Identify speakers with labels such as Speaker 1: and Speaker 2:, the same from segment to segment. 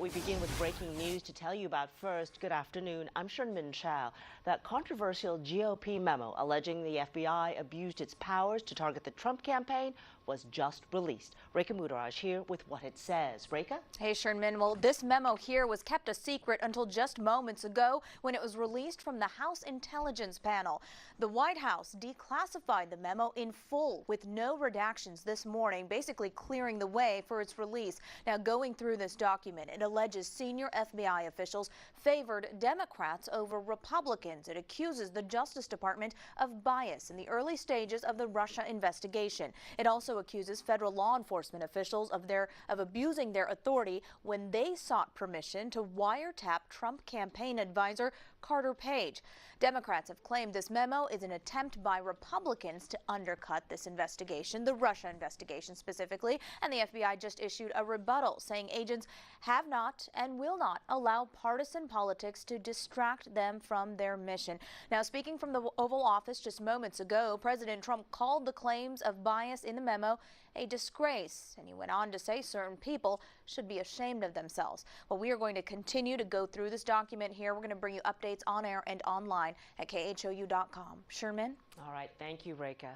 Speaker 1: we begin with breaking news to tell you about first. Good afternoon. I'm Sherman Chow. That controversial GOP memo alleging the FBI abused its powers to target the Trump campaign was just released. Reka Mudaraj here with what it says. Reka?
Speaker 2: Hey, Sherman. Well, this memo here was kept a secret until just moments ago when it was released from the House Intelligence Panel. The White House declassified the memo in full with no redactions this morning, basically clearing the way for its release. Now, going through this document, it alleges senior FBI officials favored Democrats over Republicans. It accuses the Justice Department of bias in the early stages of the Russia investigation. It also accuses federal law enforcement officials of abusing their authority when they sought permission to wiretap Trump campaign advisor Carter Page. Democrats have claimed this memo is an attempt by Republicans to undercut this investigation, the Russia investigation specifically, and the FBI just issued a rebuttal saying agents have not and will not allow partisan politics to distract them from their mission. Now, speaking from the Oval Office just moments ago, President Trump called the claims of bias in the memo a disgrace, and he went on to say certain people should be ashamed of themselves. Well, we are going to continue to go through this document here. We're going to bring you updates on air and online at KHOU.com. Sherman?
Speaker 1: All right, thank you, Reka.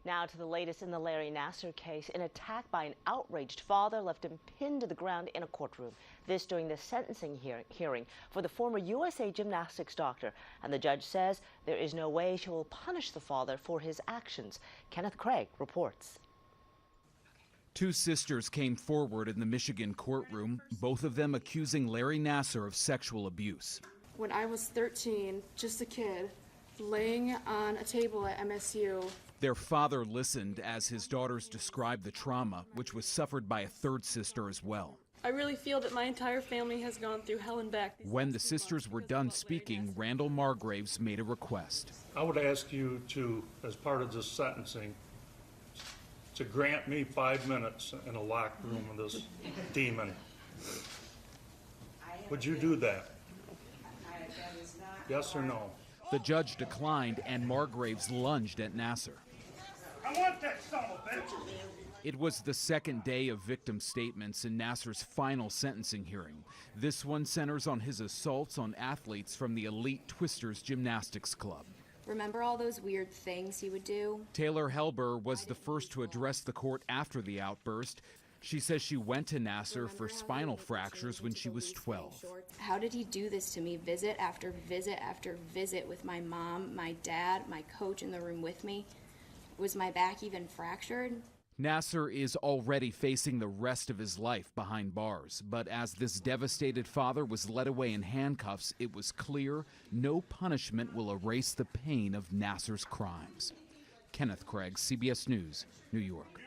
Speaker 1: Now to the latest in the Larry Nassar case. An attack by an outraged father left him pinned to the ground in a courtroom. This during the sentencing hearing for the former USA gymnastics doctor. And the judge says there is no way she will punish the father for his actions. Kenneth Craig reports.
Speaker 3: Two sisters came forward in the Michigan courtroom, both of them accusing Larry Nassar of sexual abuse.
Speaker 4: When I was 13, just a kid, laying on a table at MSU.
Speaker 3: Their father listened as his daughters described the trauma, which was suffered by a third sister as well.
Speaker 4: I really feel that my entire family has gone through hell and back.
Speaker 3: When the sisters were done speaking, Randall Margraves made a request.
Speaker 5: I would ask you to, as part of this sentencing, to grant me 5 minutes in a locked room with this demon. Would you do that? Yes or no?
Speaker 3: The judge declined and Margraves lunged at Nassar.
Speaker 5: I want that son of a bitch!
Speaker 3: It was the second day of victim statements in Nassar's final sentencing hearing. This one centers on his assaults on athletes from the elite Twisters Gymnastics Club.
Speaker 6: Remember all those weird things he would do?
Speaker 3: Taylor Helber was the first to address the court after the outburst. She says she went to Nassar for spinal fractures when she was 12.
Speaker 6: How did he do this to me, visit after visit after visit with my mom, my dad, my coach in the room with me? Was my back even fractured?
Speaker 3: Nassar is already facing the rest of his life behind bars, but as this devastated father was led away in handcuffs, it was clear no punishment will erase the pain of Nassar's crimes. Kenneth Craig, CBS News, New York.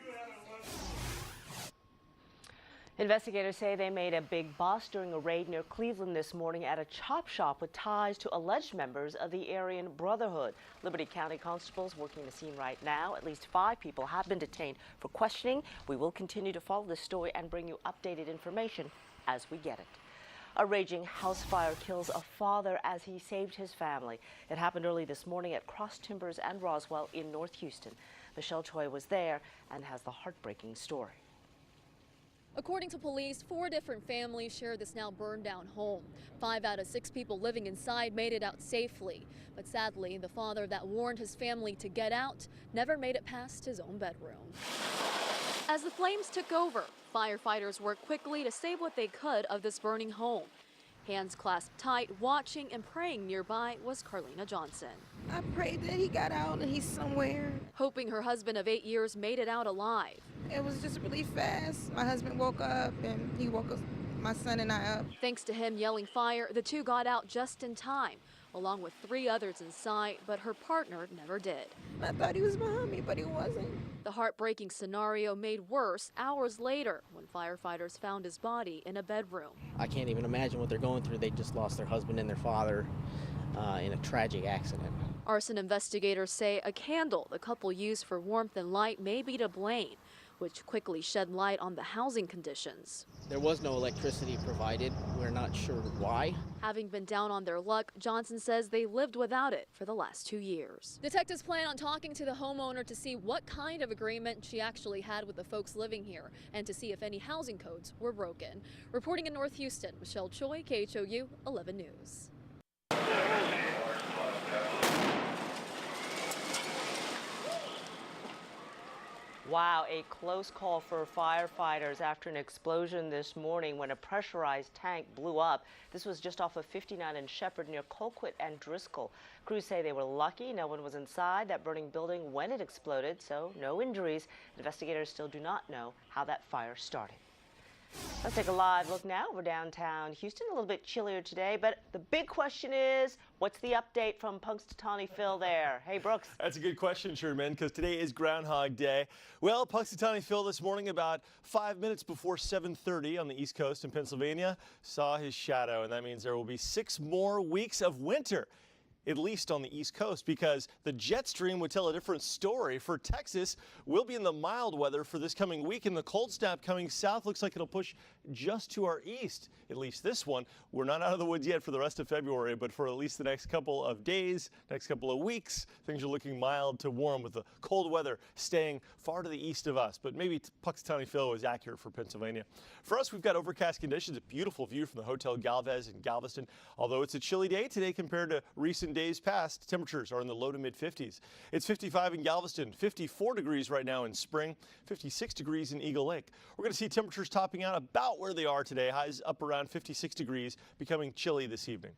Speaker 1: Investigators say they made a big bust during a raid near Cleveland this morning at a chop shop with ties to alleged members of the Aryan Brotherhood. Liberty County constables working the scene right now. At least 5 people have been detained for questioning. We will continue to follow this story and bring you updated information as we get it. A raging house fire kills a father as he saved his family. It happened early this morning at Cross Timbers and Roswell in North Houston. Michelle Choi was there and has the heartbreaking story.
Speaker 7: According to police, 4 different families share this now burned down home. 5 out of 6 people living inside made it out safely. But sadly, the father that warned his family to get out never made it past his own bedroom. As the flames took over, firefighters worked quickly to save what they could of this burning home. Hands clasped tight, watching and praying nearby was Carlina Johnson.
Speaker 8: I pray that he got out and he's somewhere.
Speaker 7: Hoping her husband of 8 years made it out alive.
Speaker 8: It was just really fast. My husband woke up and he woke us, my son and I up.
Speaker 7: Thanks to him yelling fire, the 2 got out just in time, along with 3 others inside, but her partner never did.
Speaker 8: I thought he was behind me, but he wasn't.
Speaker 7: The heartbreaking scenario made worse hours later when firefighters found his body in a bedroom.
Speaker 9: I can't even imagine what they're going through. They just lost their husband and their father in a tragic accident.
Speaker 7: Arson investigators say a candle the couple used for warmth and light may be to blame. which quickly shed light on the housing conditions.
Speaker 9: There was no electricity provided. We're not sure why.
Speaker 7: Having been down on their luck, Johnson says they lived without it for the last 2 years. Detectives plan on talking to the homeowner to see what kind of agreement she actually had with the folks living here and to see if any housing codes were broken. Reporting in North Houston, Michelle Choi, KHOU 11 News.
Speaker 1: Wow, a close call for firefighters after an explosion this morning when a pressurized tank blew up. This was just off of 59 and Shepherd near Colquitt and Driscoll. Crews say they were lucky no one was inside that burning building when it exploded, so no injuries. Investigators still do not know how that fire started. Let's take a live look now over downtown Houston. A little bit chillier today, but the big question is, what's the update from Punxsutawney Phil there? Hey, Brooks.
Speaker 10: That's a good question, Sherman, because today is Groundhog Day. Well, Punxsutawney Phil this morning about 5 minutes before 7:30 on the East Coast in Pennsylvania saw his shadow, and that means there will be 6 more weeks of winter, at least on the East Coast, because the jet stream would tell a different story. For Texas, we'll be in the mild weather for this coming week, and the cold snap coming south looks like it'll push just to our east, at least this one. We're not out of the woods yet for the rest of February, but for at least the next couple of days, next couple of weeks, things are looking mild to warm with the cold weather staying far to the east of us. But maybe Punxsutawney Phil was accurate for Pennsylvania. For us, we've got overcast conditions, a beautiful view from the Hotel Galvez in Galveston. Although it's a chilly day today compared to recent days past, temperatures are in the low to mid 50s. It's 55 in Galveston, 54 degrees right now in Spring, 56 degrees in Eagle Lake. We're going to see temperatures topping out about where they are today, highs up around 56 degrees, becoming chilly this evening.